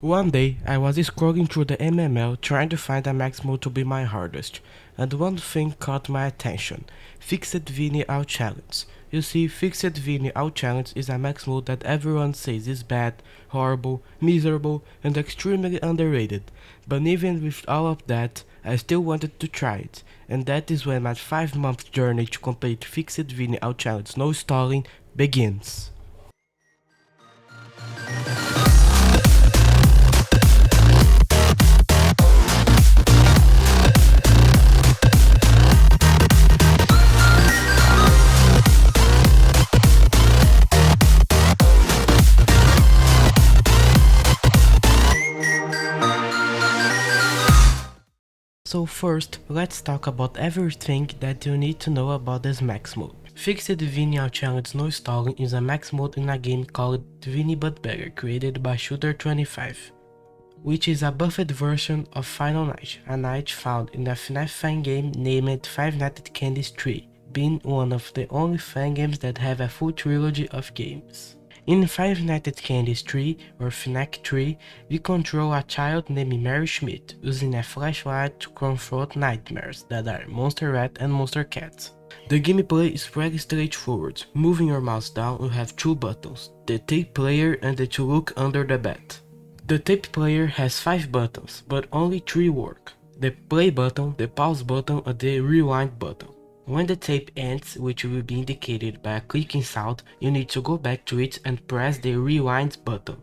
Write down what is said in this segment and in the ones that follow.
One day, I was scrolling through the MML trying to find a max mode to be my hardest, and one thing caught my attention: Fixed Vinnie Out Challenge. You see, Fixed Vinnie Out Challenge is a max mode that everyone says is bad, horrible, miserable, and extremely underrated, but even with all of that, I still wanted to try it, and that is when my 5-month journey to complete Fixed Vinnie Out Challenge no stalling begins. So first, let's talk about everything that you need to know about this max mode. Fixed Vinnie Challenge No Stalling is a max mode in a game called Vinnie But Better, created by Shooter25, which is a buffed version of Final Night, a night found in a FNAC fan game named Five Nights at Candy's 3, being one of the only fan games that have a full trilogy of games. In Five Nights at Candy's 3, or FNAC 3, we control a child named Mary Schmidt, using a flashlight to confront nightmares that are Monster Rat and Monster Cat. The gameplay is pretty straightforward. Moving your mouse down, you have two buttons, the tape player and the to look under the bed. The tape player has 5 buttons, but only 3 work: the play button, the pause button, and the rewind button. When the tape ends, which will be indicated by a clicking sound, you need to go back to it and press the rewind button.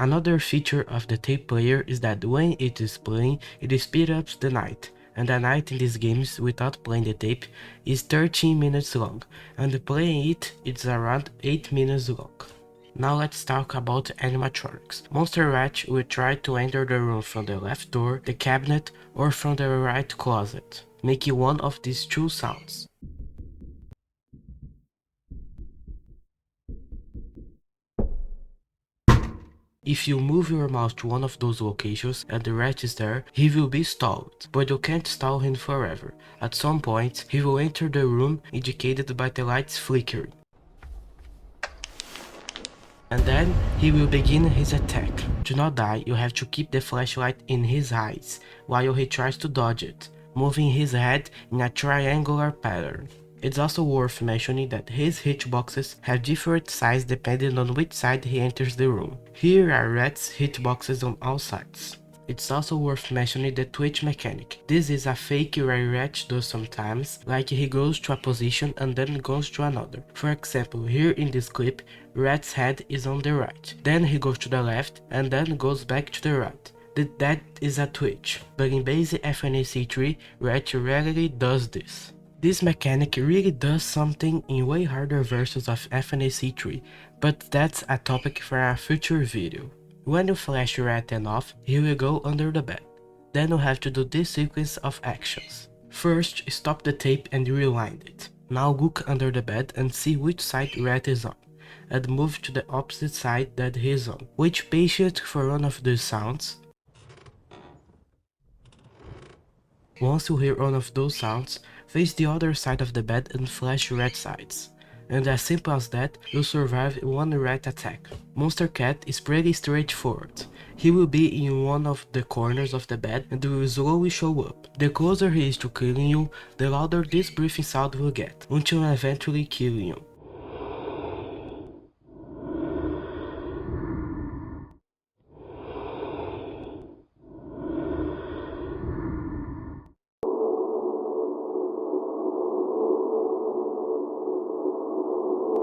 Another feature of the tape player is that when it is playing, it speeds up the night, and the night in these games without playing the tape is 13 minutes long, and playing it is around 8 minutes long. Now let's talk about animatronics. Monster Rat will try to enter the room from the left door, the cabinet, or from the right closet, making one of these two sounds. If you move your mouse to one of those locations and the rat is there, he will be stalled, but you can't stall him forever. At some point, he will enter the room indicated by the lights flickering, and then he will begin his attack. To not die, you have to keep the flashlight in his eyes while he tries to dodge it, moving his head in a triangular pattern. It's also worth mentioning that his hitboxes have different sizes depending on which side he enters the room. Here are Rat's hitboxes on all sides. It's also worth mentioning the twitch mechanic. This is a fake where Rat does sometimes, like he goes to a position and then goes to another. For example, here in this clip, Rat's head is on the right, then he goes to the left and then goes back to the right. That is a twitch, but in basic FNAC 3, Rat rarely does this. This mechanic really does something in way harder versions of FNAC 3, but that's a topic for a future video. When you flash your Rat off, he will go under the bed. Then you have to do this sequence of actions. First, stop the tape and rewind it. Now look under the bed and see which side Rat is on, and move to the opposite side that he is on. Wait patient for one of these sounds. Once you hear one of those sounds, face the other side of the bed and flash red sides. And as simple as that, you'll survive one rat attack. Monster Cat is pretty straightforward. He will be in one of the corners of the bed and will slowly show up. The closer he is to killing you, the louder this breathing sound will get, until eventually killing you.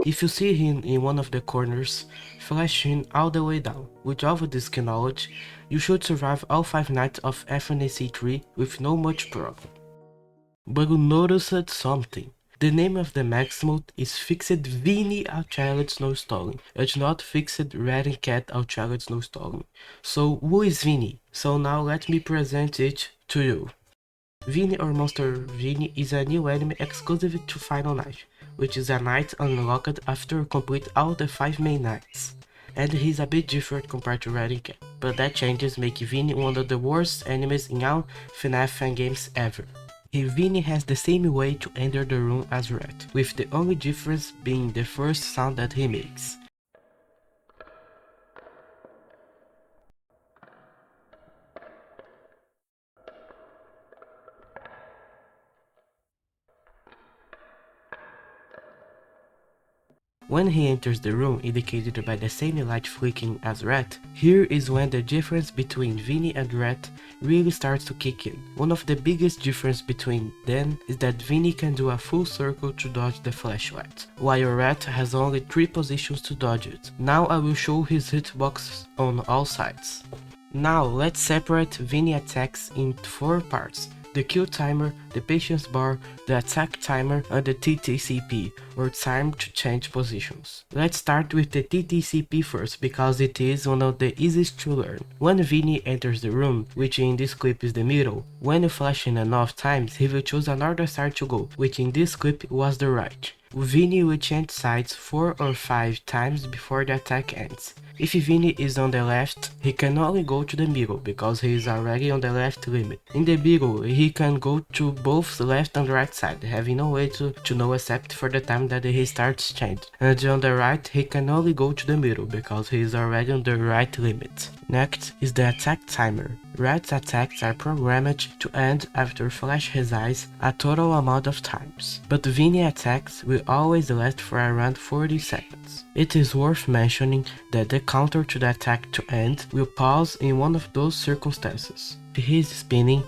If you see him in one of the corners, flash him all the way down. With all of this knowledge, you should survive all 5 nights of FNAC 3 with no much problem. But you noticed something. The name of the max mode is Fixed Vinnie Out Challenge No Stalling, and not Fixed Rat and Cat Out Challenge No Stalling. So who is Vinnie? So now let me present it to you. Vinnie or Monster Vinnie is a new enemy exclusive to Final Night, which is a knight unlocked after you complete all the 5 main knights. And he's a bit different compared to Red and Cap, but that changes make Vinnie one of the worst enemies in all FNAC fan games ever. Vinnie has the same way to enter the room as Red, with the only difference being the first sound that he makes. When he enters the room, indicated by the same light flicking as Rat, here is when the difference between Vinnie and Rat really starts to kick in. One of the biggest difference between them is that Vinnie can do a full circle to dodge the flashlight, while Rat has only 3 positions to dodge it. Now I will show his hitbox on all sides. Now let's separate Vinnie attacks in 4 parts. The kill timer, the patience bar, the attack timer, and the TTCP, or time to change positions. Let's start with the TTCP first, because it is one of the easiest to learn. When Vinnie enters the room, which in this clip is the middle, when you flash in enough times, he will choose another side to go, which in this clip was the right. Vinnie will change sides 4 or 5 times before the attack ends. If Vinnie is on the left, he can only go to the middle because he is already on the left limit. In the middle, he can go to both left and right side, having no way to know except for the time that he starts change. And on the right, he can only go to the middle because he is already on the right limit. Next is the attack timer. Rat's attacks are programmed to end after flash his eyes a total amount of times, but Vinnie attacks will always last for around 40 seconds. It is worth mentioning that the counter to the attack to end will pause in one of those circumstances, if he is spinning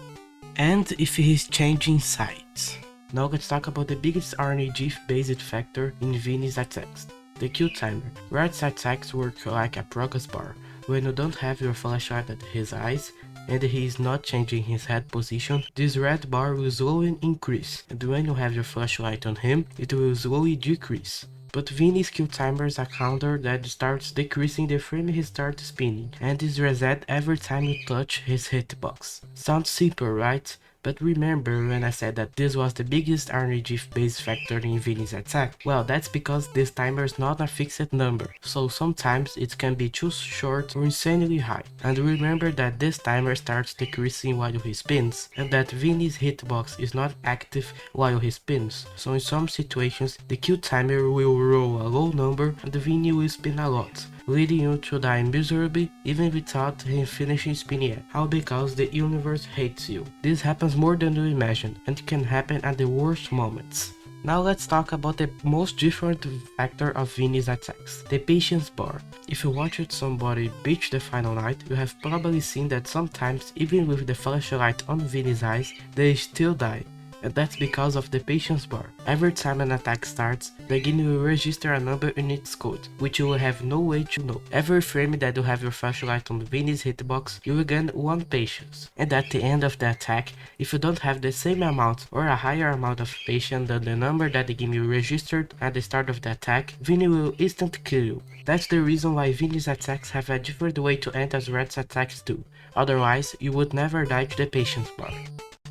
and if he is changing sides. Now let's talk about the biggest RNG based factor in Vinnie's attacks, the kill timer. Rat's attacks work like a progress bar. When you don't have your flashlight at his eyes, and he is not changing his head position, this red bar will slowly increase, and when you have your flashlight on him, it will slowly decrease. But Vinnie's kill timer is a counter that starts decreasing the frame he starts spinning, and is reset every time you touch his hitbox. Sounds simple, right? But remember when I said that this was the biggest RNG base factor in Vinnie's attack? Well, that's because this timer is not a fixed number, so sometimes it can be too short or insanely high. And remember that this timer starts decreasing while he spins, and that Vinnie's hitbox is not active while he spins, so in some situations the kill timer will roll a low number and Vinnie will spin a lot, leading you to die miserably even without him finishing spinning yet, all because the universe hates you. This happens more than you imagine, and can happen at the worst moments. Now let's talk about the most different factor of Vinnie's attacks, the patience bar. If you watched somebody beat the final night, you have probably seen that sometimes even with the flashlight on Vinnie's eyes, they still die. And that's because of the patience bar. Every time an attack starts, the game will register a number in its code, which you will have no way to know. Every frame that you have your flashlight on Vinnie's hitbox, you will gain 1 patience. And at the end of the attack, if you don't have the same amount or a higher amount of patience than the number that the game will registered at the start of the attack, Vinnie will instantly kill you. That's the reason why Vinnie's attacks have a different way to end as Red's attacks do. Otherwise, you would never die to the patience bar.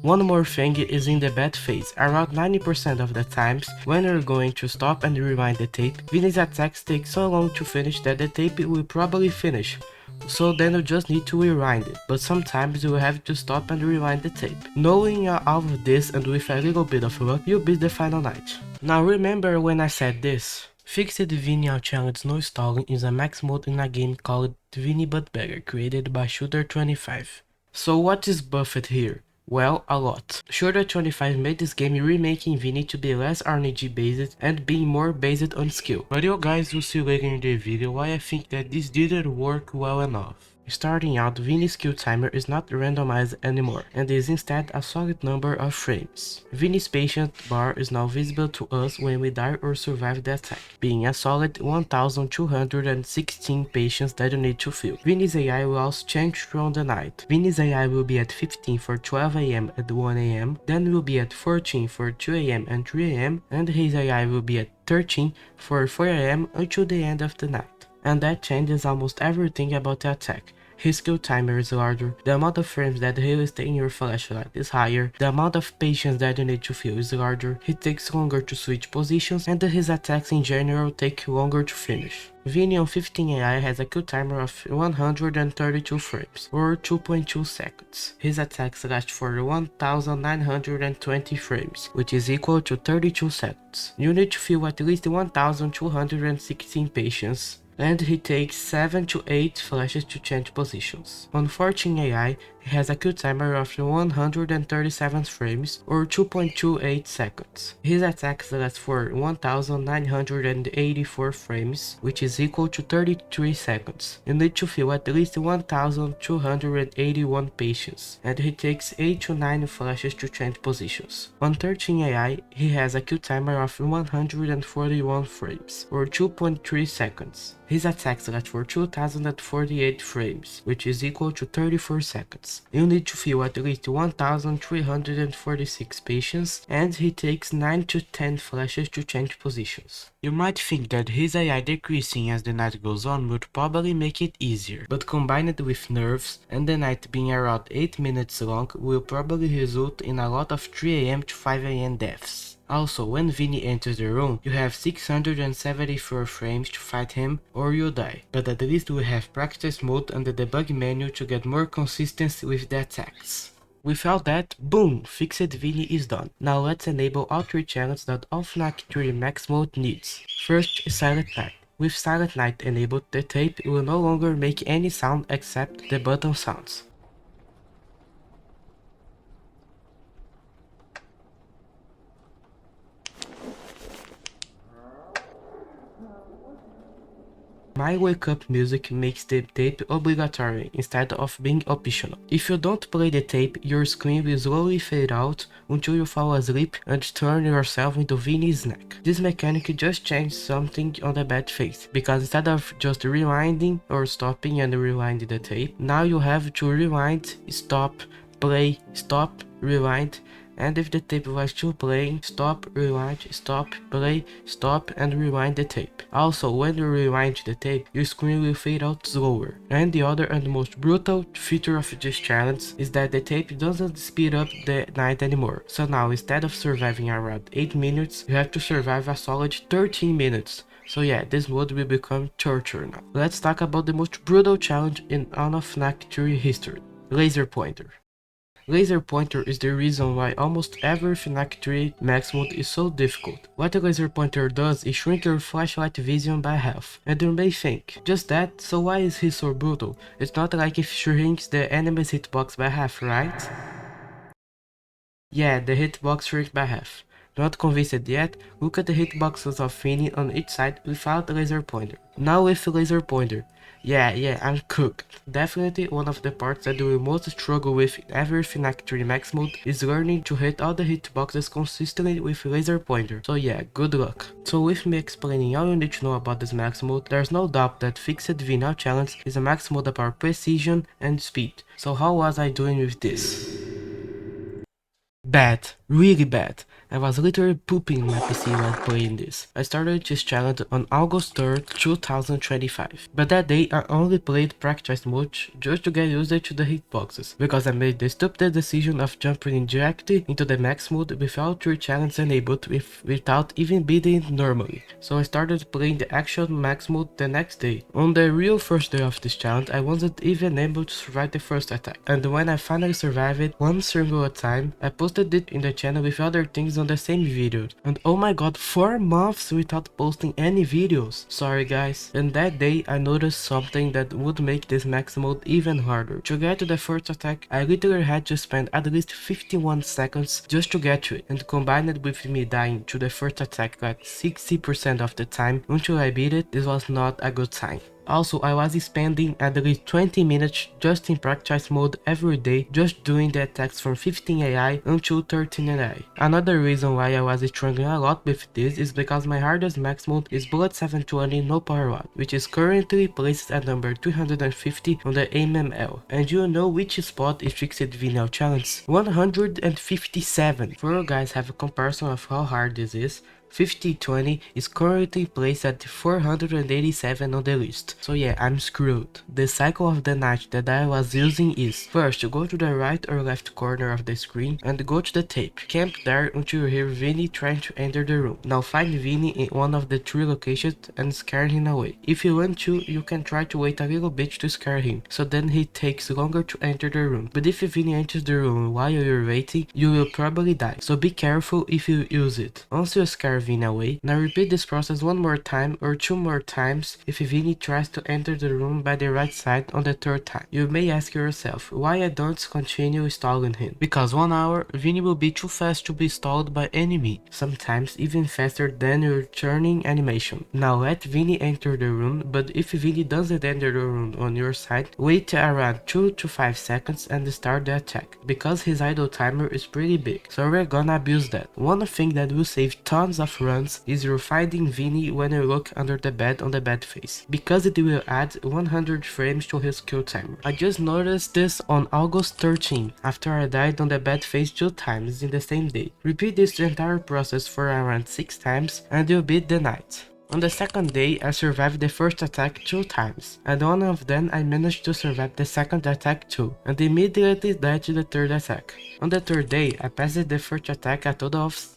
One more thing is in the bad phase. Around 90% of the times, when you're going to stop and rewind the tape, Vinnie's attacks take so long to finish that the tape will probably finish. So then you just need to rewind it, but sometimes you will have to stop and rewind the tape. Knowing all of this and with a little bit of luck, you'll beat the final night. Now remember when I said this? Fixed Vinnie challenge no stalling is a max mode in a game called Vinnie But Better, created by Shooter25. So what is buffed here? Well, a lot. Shooter25 made this game remaking Vinnie to be less RNG based and being more based on skill. But you guys will see later in the video why I think that this didn't work well enough. Starting out, Vinnie's kill timer is not randomized anymore, and is instead a solid number of frames. Vinnie's patient bar is now visible to us when we die or survive the attack, being a solid 1216 patience that you need to fill. Vinnie's AI will also change throughout the night. Vinnie's AI will be at 15 for 12 am and 1 am, then will be at 14 for 2 am and 3 am, and his AI will be at 13 for 4 am until the end of the night. And that changes almost everything about the attack. his kill timer is larger, the amount of frames that he will stay in your flashlight is higher, the amount of patience that you need to fill is larger, he takes longer to switch positions, and his attacks in general take longer to finish. Vinnie on 15 AI has a kill timer of 132 frames, or 2.2 seconds. His attacks last for 1920 frames, which is equal to 32 seconds. You need to fill at least 1216 patience, and he takes 7 to 8 flashes to change positions. On 14 AI, he has a kill timer of 137 frames, or 2.28 seconds. His attacks last for 1984 frames, which is equal to 33 seconds. You need to fill at least 1281 patience, and he takes 8 to 9 flashes to change positions. On 13 AI, he has a kill timer of 141 frames, or 2.3 seconds. His attacks last for 2048 frames, which is equal to 34 seconds. You need to fill at least 1346 patience, and he takes 9 to 10 flashes to change positions. You might think that his AI decreasing as the night goes on would probably make it easier, but combined with nerfs and the night being around 8 minutes long will probably result in a lot of 3 AM to 5 AM deaths. Also, when Vinnie enters the room, you have 674 frames to fight him or you die, but at least we have practice mode and the debug menu to get more consistency with the attacks. Without that, boom, Fixed Vinnie is done. Now let's enable all 3 channels that all FNAC 3 max mode needs. First is Silent Night. With Silent Night enabled, the tape will no longer make any sound except the button sounds. My wake up music makes the tape obligatory instead of being optional. If you don't play the tape, your screen will slowly fade out until you fall asleep and turn yourself into Vinnie's snack. This mechanic just changed something on the bad face, because instead of just rewinding or stopping and rewinding the tape, now you have to rewind, stop, play, stop, rewind, and if the tape was still playing, stop, rewind, stop, play, stop, and rewind the tape. Also, when you rewind the tape, your screen will fade out slower. And the other and most brutal feature of this challenge is that the tape doesn't speed up the night anymore. So now, instead of surviving around 8 minutes, you have to survive a solid 13 minutes. So yeah, this mode will become torture now. Let's talk about the most brutal challenge in all of FNAC 3 history: Laser Pointer. Laser Pointer is the reason why almost every FNAC 3 max mode is so difficult. What a laser pointer does is shrink your flashlight vision by half. And you may think, just that? So why is he so brutal? It's not like it shrinks the enemy's hitbox by half, right? Yeah, the hitbox shrinks by half. Not convinced yet? Look at the hitboxes of Vinnie on each side without a laser pointer. Now with a laser pointer. Yeah, I'm cooked. Definitely one of the parts that you will most struggle with in every FNAC 3 max mode is learning to hit all the hitboxes consistently with laser pointer. So yeah, good luck. So with me explaining all you need to know about this max mode, there's no doubt that Fixed Vinnie challenge is a max mode about precision and speed. So how was I doing with this? Bad, really bad. I was literally pooping in my PC while playing this. I started this challenge on August 3rd, 2025. But that day I only played practice mode just to get used to the hitboxes, because I made the stupid decision of jumping directly into the max mode without 3 challenges enabled without even beating it normally. So I started playing the actual max mode the next day. On the real first day of this challenge, I wasn't even able to survive the first attack. And when I finally survived it, one single time, I posted it in the channel with other things on the same video, and oh my god, 4 months without posting any videos. Sorry guys. And that day I noticed something that would make this max mode even harder. To get to the first attack, I literally had to spend at least 51 seconds just to get to it, and combined with me dying to the first attack like 60% of the time until I beat it, this was not a good sign. Also, I was spending at least 20 minutes just in practice mode every day, just doing the attacks from 15 AI until 13 AI. Another reason why I was struggling a lot with this is because my hardest max mode is Bullet 720 no power 1, which is currently placed at number 350 on the MML. And you know which spot is Fixed Vinnie challenge? 157. For you guys have a comparison of how hard this is, 5020 is currently placed at 487 on the list, so yeah, I'm screwed. The cycle of the night that I was using is: first, go to the right or left corner of the screen and go to the tape. Camp there until you hear Vinnie trying to enter the room. Now find Vinnie in one of the three locations and scare him away. If you want to, you can try to wait a little bit to scare him, so then he takes longer to enter the room. But if Vinnie enters the room while you're waiting, you will probably die, so be careful if you use it. Once you scare Vinnie away, now repeat this process one more time or two more times if Vinnie tries to enter the room by the right side on the third time. You may ask yourself why I don't continue stalling him. Because 1 hour, Vinnie will be too fast to be stalled by any means, sometimes even faster than your turning animation. Now let Vinnie enter the room, but if Vinnie doesn't enter the room on your side, wait around 2 to 5 seconds and start the attack, because his idle timer is pretty big, so we're gonna abuse that. One thing that will save tons of runs is you're finding Vinnie when you look under the bed on the bed face, because it will add 100 frames to his kill timer. I just noticed this on August 13, after I died on the bed face 2 times in the same day. Repeat this entire process for around 6 times and you'll beat the night. On the second day, I survived the first attack 2 times, and one of them I managed to survive the second attack too, and immediately died to the third attack. On the third day, I passed the first attack a total of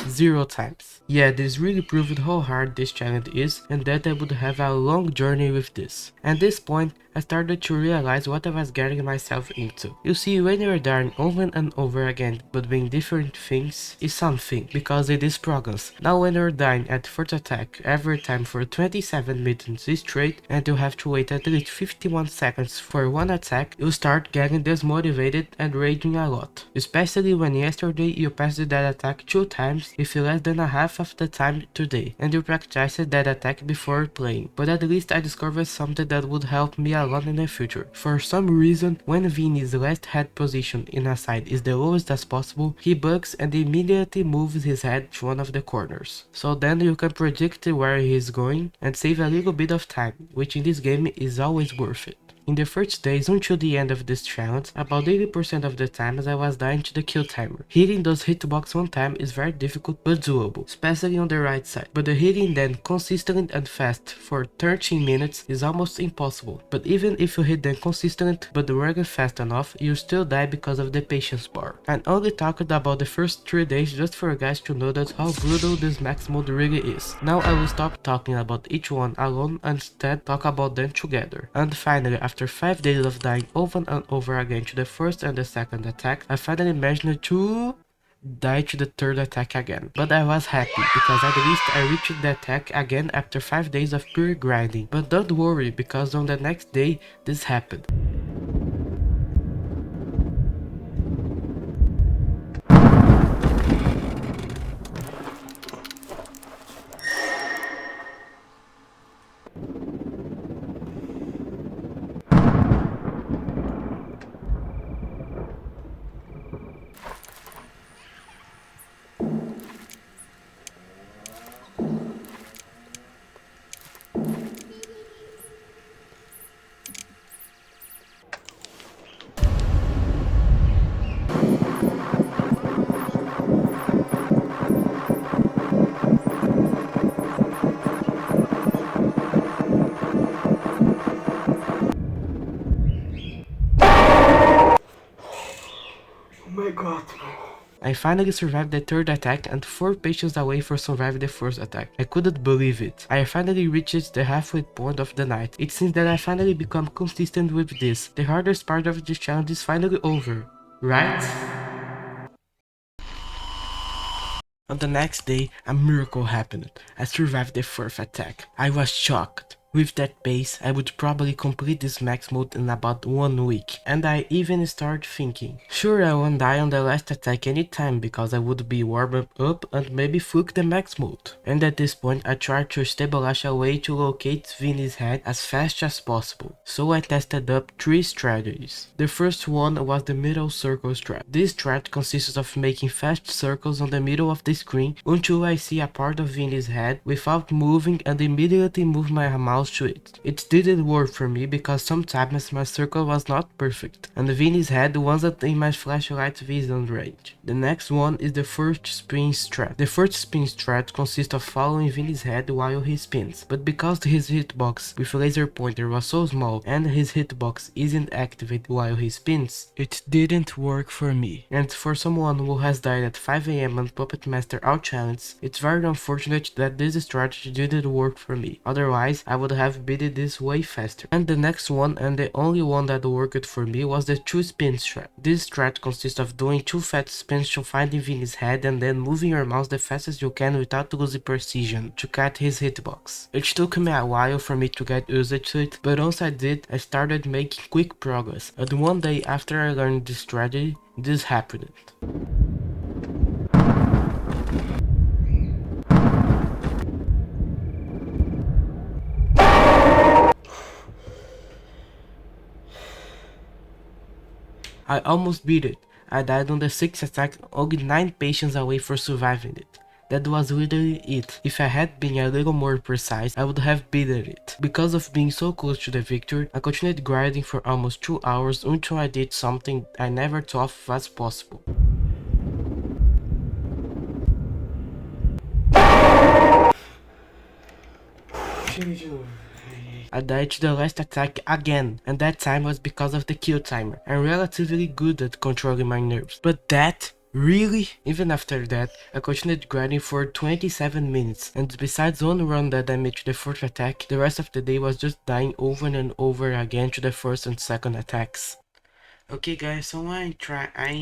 0 times. Yeah, this really proved how hard this challenge is and that I would have a long journey with this. At this point, I started to realize what I was getting myself into. You see, when you're dying over and over again but doing different things is something, because it is progress. Now when you're dying at first attack every time for 27 minutes straight and you have to wait at least 51 seconds for one attack, you start getting dismotivated and raging a lot. Especially when yesterday you passed that attack 2 times with less than a half of the time today, and you practiced that attack before playing. But at least I discovered something that would help me a lot in the future. For some reason, when Vinnie's last head position in a side is the lowest as possible, he bugs and immediately moves his head to one of the corners. So then you can predict where he is going and save a little bit of time, which in this game is always worth it. In the first days until the end of this challenge, about 80% of the times I was dying to the kill timer. Hitting those hitbox one time is very difficult but doable, especially on the right side. But the hitting them consistent and fast for 13 minutes is almost impossible. But even if you hit them consistent but weren't fast enough, you still die because of the patience bar. I'm only talking about the first 3 days just for you guys to know that how brutal this max mode really is. Now I will stop talking about each one alone and instead talk about them together. And finally, after 5 days of dying over and over again to the first and the second attack, I finally managed to die to the third attack again. But I was happy, because at least I reached the attack again after 5 days of pure grinding. But don't worry, because on the next day, this happened. I finally survived the third attack and 4 patients away from surviving the first attack. I couldn't believe it. I finally reached the halfway point of the night. It seems that I finally become consistent with this. The hardest part of this challenge is finally over, right? On the next day, a miracle happened. I survived the fourth attack. I was shocked. With that pace, I would probably complete this max mode in about 1 week, and I even started thinking, sure, I won't die on the last attack anytime because I would be warmed up and maybe fluke the max mode. And at this point, I tried to stabilize a way to locate Vinnie's head as fast as possible, so I tested up 3 strategies. The first one was the middle circle strat. This strat consists of making fast circles on the middle of the screen until I see a part of Vinnie's head without moving and immediately move my mouse mouse to it. It didn't work for me because sometimes my circle was not perfect, and Vinnie's head wasn't in my flashlight vision range. The next one is the first spin strat. The first spin strat consists of following Vinnie's head while he spins, but because his hitbox with laser pointer was so small and his hitbox isn't activated while he spins, it didn't work for me. And for someone who has died at 5 AM on Puppet Master Out Challenge, it's very unfortunate that this strategy didn't work for me, otherwise I would have beaten this way faster. And the next one, and the only one that worked for me, was the 2 spin strat. This strat consists of doing 2 fat spins to find Vinnie's head and then moving your mouse the fastest you can without losing precision to cut his hitbox. It took me a while for me to get used to it, but once I did, I started making quick progress, and one day after I learned this strategy, this happened. I almost beat it. I died on the 6th attack, only 9 patients away for surviving it. That was literally it. If I had been a little more precise, I would have beaten it. Because of being so close to the victory, I continued grinding for almost 2 hours until I did something I never thought was possible. I died to the last attack again, and that time was because of the kill timer. I'm relatively good at controlling my nerves, but that? Really? Even after that, I continued grinding for 27 minutes, and besides one run that I made to the first attack, the rest of the day was just dying over and over again to the first and second attacks. Okay guys, so I'm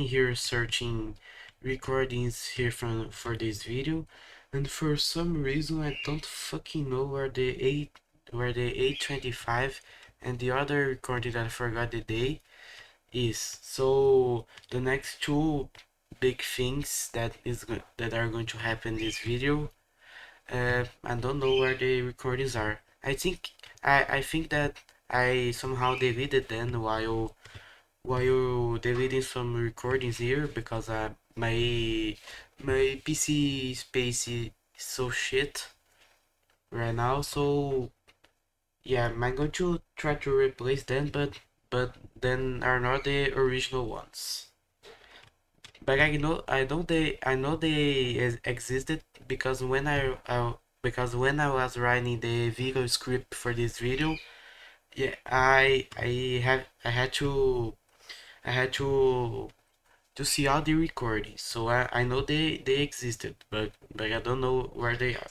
here searching recordings here for this video, and for some reason I don't fucking know where the 825 and the other recording that I forgot the day is. So the next two big things that are going to happen in this video, I don't know where the recordings are. I think that I somehow deleted them while deleting some recordings here, because my PC space is so shit right now. So yeah, I'm going to try to replace them, but then are not the original ones. But I know they existed because when I was writing the video script for this video, yeah, I had to see all the recordings, so I know they existed, but I don't know where they are.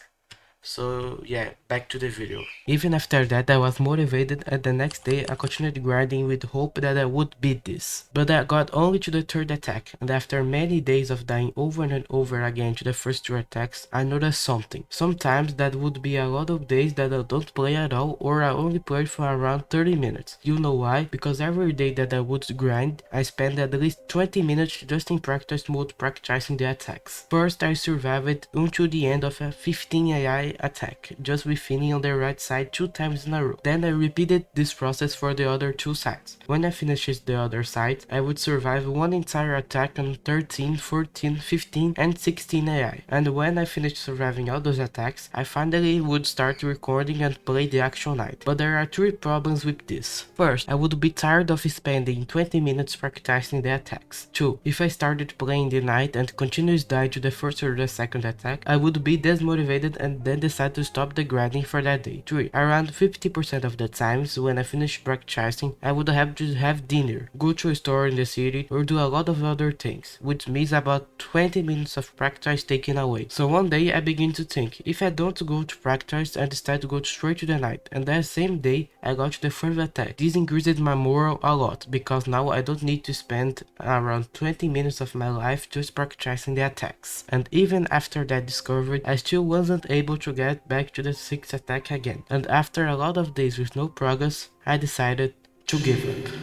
So yeah, back to the video. Even after that, I was motivated, and the next day I continued grinding with hope that I would beat this. But I got only to the third attack, and after many days of dying over and over again to the first 2 attacks, I noticed something. Sometimes that would be a lot of days that I don't play at all, or I only played for around 30 minutes. You know why? Because every day that I would grind, I spent at least 20 minutes just in practice mode practicing the attacks. First, I survived until the end of a 15 AI attack, just with Vinnie on the right side 2 times in a row. Then I repeated this process for the other 2 sides. When I finished the other side, I would survive one entire attack on 13, 14, 15 and 16 AI. And when I finished surviving all those attacks, I finally would start recording and play the actual night. But there are 3 problems with this. First, I would be tired of spending 20 minutes practicing the attacks. 2. If I started playing the night and continuously died to the first or the second attack, I would be desmotivated and then decide to stop the grinding for that day. 3. Around 50% of the times when I finish practicing, I would have to have dinner, go to a store in the city, or do a lot of other things, which means about 20 minutes of practice taken away. So one day I begin to think, if I don't go to practice, I decide to go straight to the night, and that same day I got to the first attack. This increased my morale a lot, because now I don't need to spend around 20 minutes of my life just practicing the attacks. And even after that discovery, I still wasn't able to get back to the 6th attack again. And after a lot of days with no progress, I decided to give up.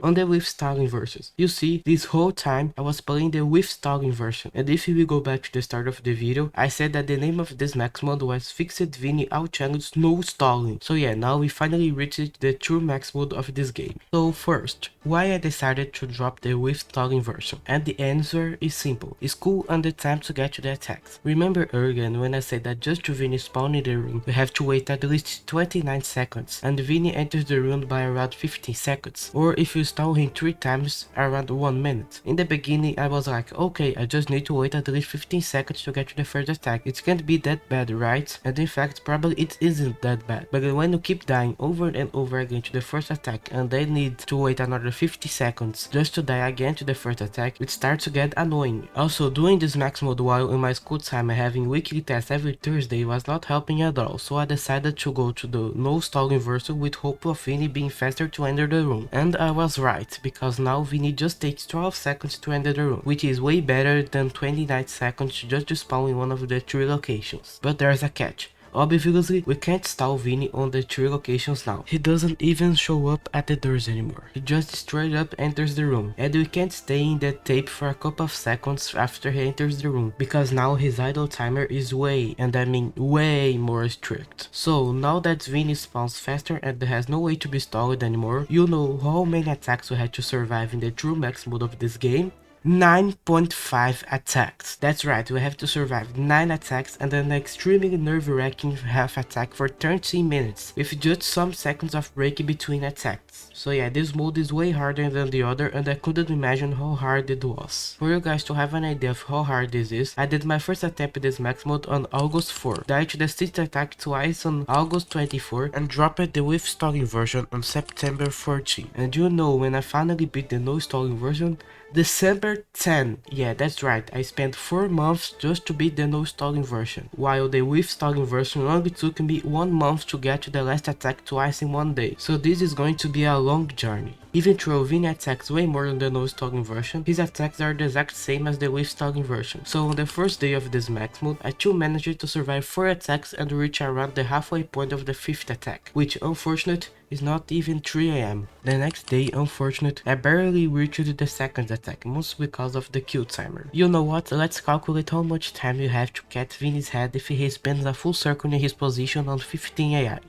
on the with stalling versions. You see, this whole time I was playing the with stalling version, and if we go back to the start of the video, I said that the name of this max mode was Fixed Vinnie Out Challenge No Stalling. So yeah, now we finally reached the true max mode of this game. So first, why I decided to drop the with stalling version, and the answer is simple. It's cool and the time to get to the attacks. Remember earlier when I said that just to Vinnie spawn in the room, we have to wait at least 29 seconds, and Vinnie enters the room by around 15 seconds, or if you stall him 3 times, around 1 minute. In the beginning I was like, okay, I just need to wait at least 15 seconds to get to the first attack. It can't be that bad, right? And in fact, probably it isn't that bad. But when you keep dying over and over again to the first attack, and then need to wait another 50 seconds just to die again to the first attack, it starts to get annoying. Also, doing this max mode while in my school time and having weekly tests every Thursday was not helping at all, so I decided to go to the no stalling version with hope of Vinnie being faster to enter the room. And I was right, because now Vinnie just takes 12 seconds to enter the room, which is way better than 29 seconds just to spawn in one of the 3 locations. But there's a catch. Obviously, we can't stall Vinnie on the 3 locations now. He doesn't even show up at the doors anymore. He just straight up enters the room, and we can't stay in that tape for a couple of seconds after he enters the room, because now his idle timer is way, and I mean way more strict. So now that Vinnie spawns faster and has no way to be stalled anymore, you know how many attacks we had to survive in the true max mode of this game? 9.5 attacks. That's right, we have to survive 9 attacks and an extremely nerve-wracking half attack for 13 minutes, with just some seconds of break between attacks. So yeah, this mode is way harder than the other, and I couldn't imagine how hard it was. For you guys to have an idea of how hard this is, I did my first attempt at this max mode on August 4, died to the 6th attack twice on August 24, and dropped the with stalling version on September 14. And you know when I finally beat the no stalling version? December 10. Yeah, that's right, I spent 4 months just to beat the no stalling version, while the with stalling version only took me 1 month to get to the last attack twice in 1 day. So this is going to be a long journey. Even though Vinnie attacks way more than the no stalling version, his attacks are the exact same as the with stalling version. So on the first day of this max mode, I still managed to survive 4 attacks and reach around the halfway point of the 5th attack, which unfortunate is not even 3 AM. The next day, unfortunate, I barely reached the 2nd attack, mostly because of the kill timer. You know what, let's calculate how much time you have to get Vinnie's head if he spins a full circle in his position on 15 AI.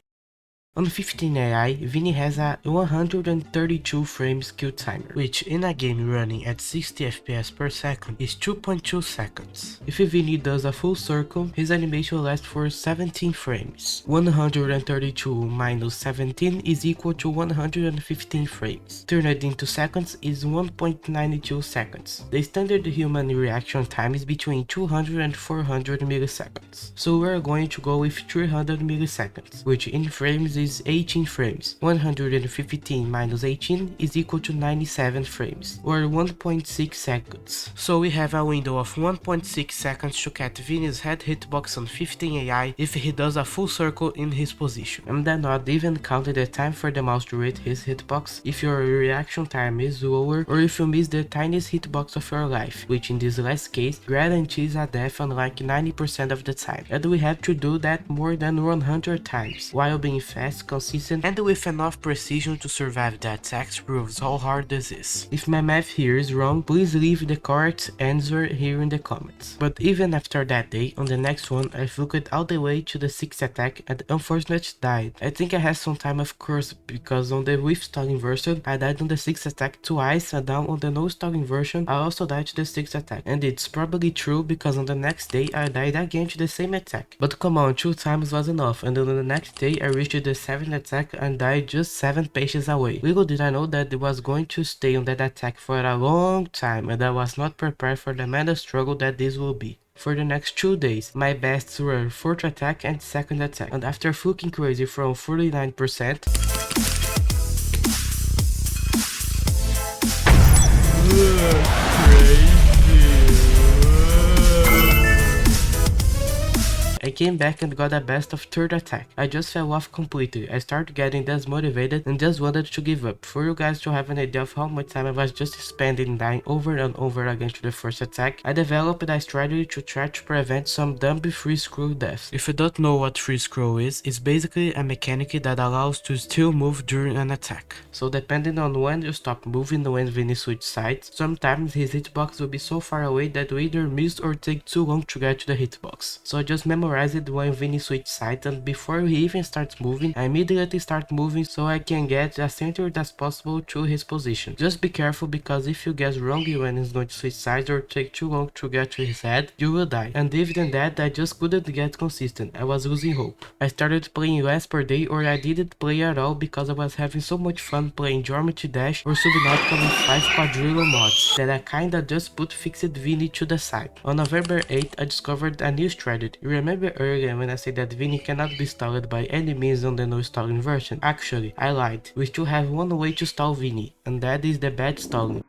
On 15 AI, Vinnie has a 132 frames kill timer, which in a game running at 60 FPS per second is 2.2 seconds. If Vinnie does a full circle, his animation lasts for 17 frames. 132 minus 17 is equal to 115 frames. Turned into seconds is 1.92 seconds. The standard human reaction time is between 200 and 400 milliseconds. So we're going to go with 300 milliseconds, which in frames is 18 frames. 115 minus 18 is equal to 97 frames, or 1.6 seconds. So we have a window of 1.6 seconds to get Vinnie's head hitbox on 15 AI if he does a full circle in his position. And then not even counting the time for the mouse to read his hitbox if your reaction time is lower, or if you miss the tiniest hitbox of your life, which in this last case guarantees a death on like 90% of the time. And we have to do that more than 100 times, while being fast, consistent, and with enough precision to survive the attacks proves how hard this is. If my math here is wrong, please leave the correct answer here in the comments. But even after that day, on the next one, I flunked all the way to the 6th attack and unfortunately died. I think I had some time of course, because on the with stalling version, I died on the 6th attack twice, and now on the no stalling version, I also died to the 6th attack. And it's probably true because on the next day, I died again to the same attack. But come on, 2 times was enough, and on the next day, I reached the 7th attack and died just 7 paces away. Little did I know that I was going to stay on that attack for a long time, and I was not prepared for the meta struggle that this will be. For the next 2 days, my bests were 4th attack and 2nd attack, and after fluking crazy from 49%, I came back and got a best of third attack. I just fell off completely. I started getting dismotivated and just wanted to give up. For you guys to have an idea of how much time I was just spending dying over and over again to the first attack, I developed a strategy to try to prevent some dumb free scroll deaths. If you don't know what free scroll is, it's basically a mechanic that allows to still move during an attack. So depending on when you stop moving when Vinnie switch sides, sometimes his hitbox will be so far away that you either miss or take too long to get to the hitbox. So I just memorize it when Vinnie switch sides, and before he even starts moving, I immediately start moving so I can get as centered as possible to his position. Just be careful, because if you guess wrong when he's going to switch sides or take too long to get to his head, you will die. And even that, I just couldn't get consistent. I was losing hope. I started playing less per day, or I didn't play at all because I was having so much fun playing Geometry Dash or Subnautica with 5 quadrillion mods that I kinda just put Fixed Vinnie to the side. On November 8th, I discovered a new strategy. You remember earlier when I said that Vinnie cannot be stalled by any means on the no stalling version? Actually, I lied. We still have one way to stall Vinnie, and that is the bad stalling.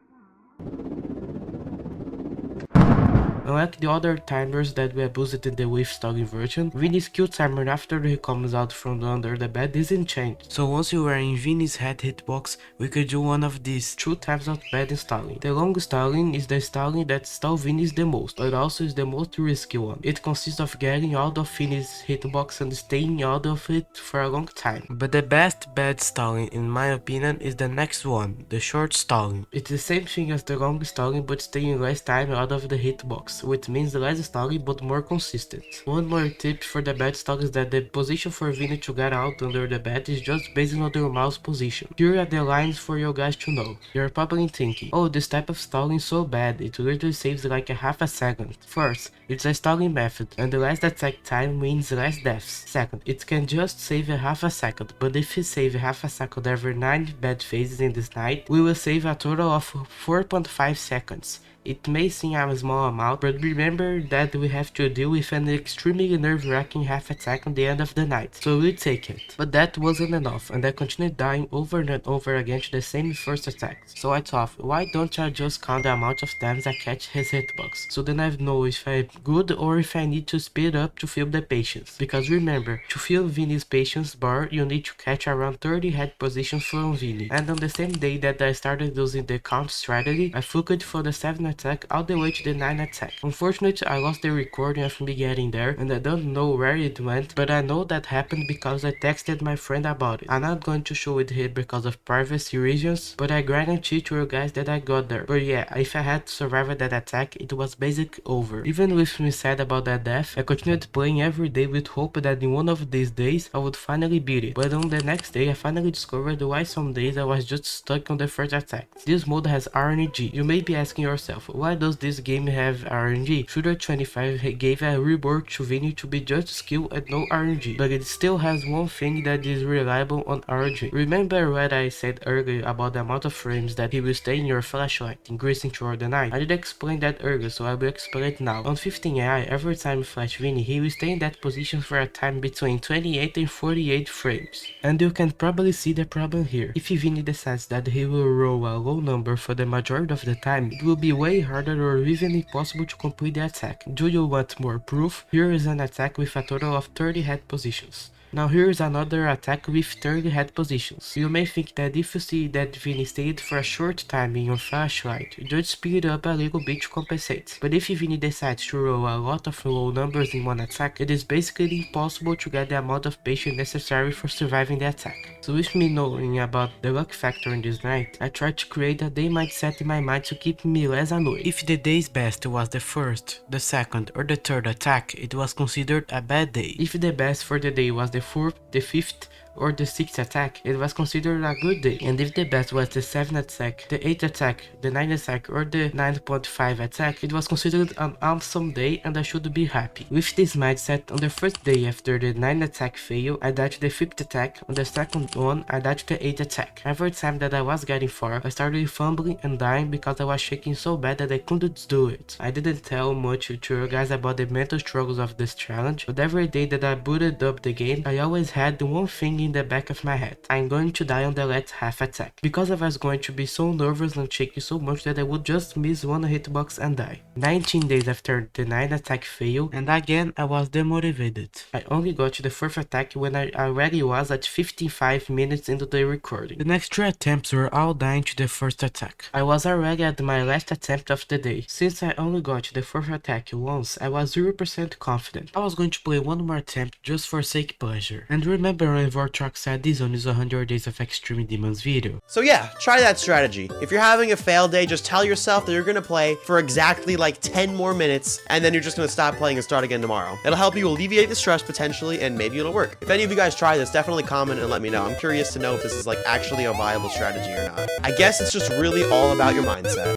Unlike the other timers that we abused in the with stalling version, Vinnie's kill timer after he comes out from under the bed isn't changed. So once you are in Vinnie's head hitbox, we could do one of these 2 types of bad stalling. The long stalling is the stalling that stall Vinnie's the most, but also is the most risky one. It consists of getting out of Vinnie's hitbox and staying out of it for a long time. But the best bad stalling, in my opinion, is the next one, the short stalling. It's the same thing as the long stalling, but staying less time out of the hitbox, which means less stalling but more consistent. One more tip for the bad stall is that the position for Vinnie to get out under the bed is just based on your mouse position. Here are the lines for you guys to know. You're probably thinking, oh, this type of stalling is so bad, it literally saves like a half a second. First, it's a stalling method, and the less attack time means less deaths. Second, it can just save a half a second, but if you save half a second every 9 bad phases in this night, we will save a total of 4.5 seconds. It may seem a small amount, but remember that we have to deal with an extremely nerve-wracking half attack on the end of the night, so we'll take it. But that wasn't enough, and I continued dying over and over again to the same first attacks. So I thought, why don't I just count the amount of times I catch his hitbox, so then I know if I'm good or if I need to speed up to feel the patience. Because remember, to feel Vinnie's patience bar, you need to catch around 30 head positions from Vinnie. And on the same day that I started using the count strategy, I fluked for the 7 attack all the way to the 9 attack. Unfortunately, I lost the recording of me getting there, and I don't know where it went, but I know that happened because I texted my friend about it. I'm not going to show it here because of privacy reasons, but I guarantee to you guys that I got there. But yeah, if I had survived that attack, it was basically over. Even with me sad about that death, I continued playing every day with hope that in one of these days I would finally beat it. But on the next day, I finally discovered why some days I was just stuck on the first attack. This mode has RNG. You may be asking yourself, why does this game have RNG? Shooter 25 gave a rework to Vinnie to be just skill and no RNG, but it still has one thing that is reliable on RNG. Remember what I said earlier about the amount of frames that he will stay in your flashlight, increasing throughout the night? I did explain that earlier, so I will explain it now. On 15AI, every time you flash Vinnie, he will stay in that position for a time between 28 and 48 frames. And you can probably see the problem here. If Vinnie decides that he will roll a low number for the majority of the time, it will be way harder or even impossible to complete the attack. Do you want more proof? Here is an attack with a total of 30 head positions. Now here is another attack with 30 head positions. You may think that if you see that Vinnie stayed for a short time in your flashlight, just speed up a little bit to compensate. But if Vinnie decides to roll a lot of low numbers in one attack, it is basically impossible to get the amount of patience necessary for surviving the attack. So with me knowing about the luck factor in this night, I tried to create a day mindset in my mind to keep me less annoyed. If the day's best was the first, the second or the third attack, it was considered a bad day. If the best for the day was the 4th, the 5th or the 6th attack, it was considered a good day. And if the best was the 7th attack, the 8th attack, the 9th attack or the 9.5 attack, it was considered an awesome day and I should be happy. With this mindset, on the first day after the 9th attack failed, I died to the 5th attack. On the second one, I died to the 8th attack. Every time that I was getting far, I started fumbling and dying because I was shaking so bad that I couldn't do it. I didn't tell much to you guys about the mental struggles of this challenge, but every day that I booted up the game, I always had one thing in the back of my head. I'm going to die on the last half attack. Because I was going to be so nervous and shaking so much that I would just miss one hitbox and die. 19 days after the 9th attack failed, and again I was demotivated. I only got to the 4th attack when I already was at 55 minutes into the recording. The next 3 attempts were all dying to the 1st attack. I was already at my last attempt of the day. Since I only got to the 4th attack once, I was 0% confident. I was going to play one more attempt just for sake pleasure. And remember when Vortrox said this on his 100 Days of Extreme Demons video? So yeah, try that strategy. If you're having a fail day, just tell yourself that you're gonna play for exactly like 10 more minutes, and then you're just gonna stop playing and start again tomorrow. It'll help you alleviate the stress potentially, and maybe it'll work. If any of you guys try this, definitely comment and let me know. I'm curious to know if this is like actually a viable strategy or not. I guess it's just really all about your mindset.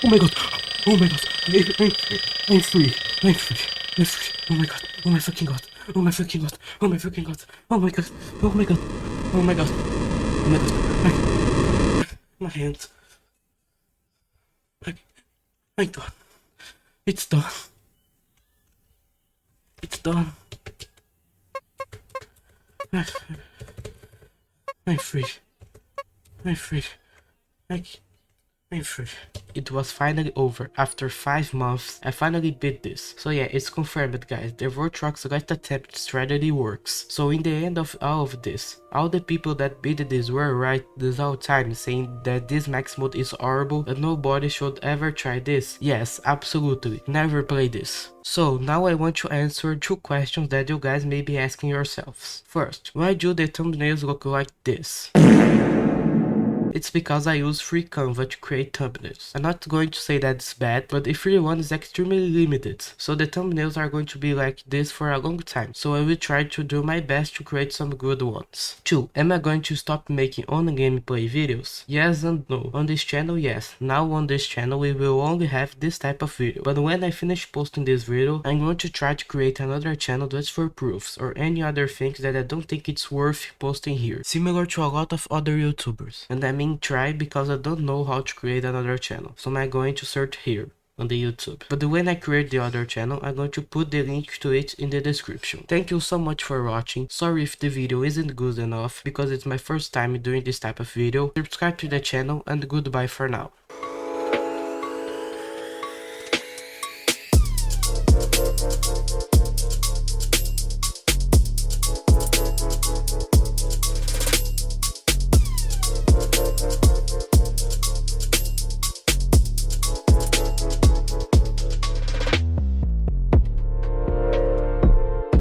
Oh my god, oh my god, I'm free, I'm free, I'm free, oh my god, oh my fucking god, oh my fucking god, oh my fucking god, oh my god, oh my god, oh my god, oh my god, my hands, I'm done, it's done, it's done, I'm free, I'm free, I'm free. It was finally over. After 5 months, I finally beat this. So yeah, it's confirmed guys, the Vortrox last attempt strategy works. So in the end of all of this, all the people that beat this were right this whole time, saying that this max mode is horrible and nobody should ever try this. Yes, absolutely, never play this. So now I want to answer 2 questions that you guys may be asking yourselves. First, why do the thumbnails look like this? It's because I use free Canva to create thumbnails. I'm not going to say that's bad, but the free one is extremely limited, so the thumbnails are going to be like this for a long time, so I will try to do my best to create some good ones. 2. Am I going to stop making only gameplay videos? Yes and no. On this channel, yes. Now on this channel we will only have this type of video, but when I finish posting this video, I'm going to try to create another channel just for proofs or any other things that I don't think it's worth posting here, similar to a lot of other YouTubers. And I mean try because I don't know how to create another channel, so I'm going to search here on the YouTube. But when I create the other channel, I'm going to put the link to it in the description. Thank you so much for watching. Sorry if the video isn't good enough because it's my first time doing this type of video. Subscribe to the channel and goodbye for now.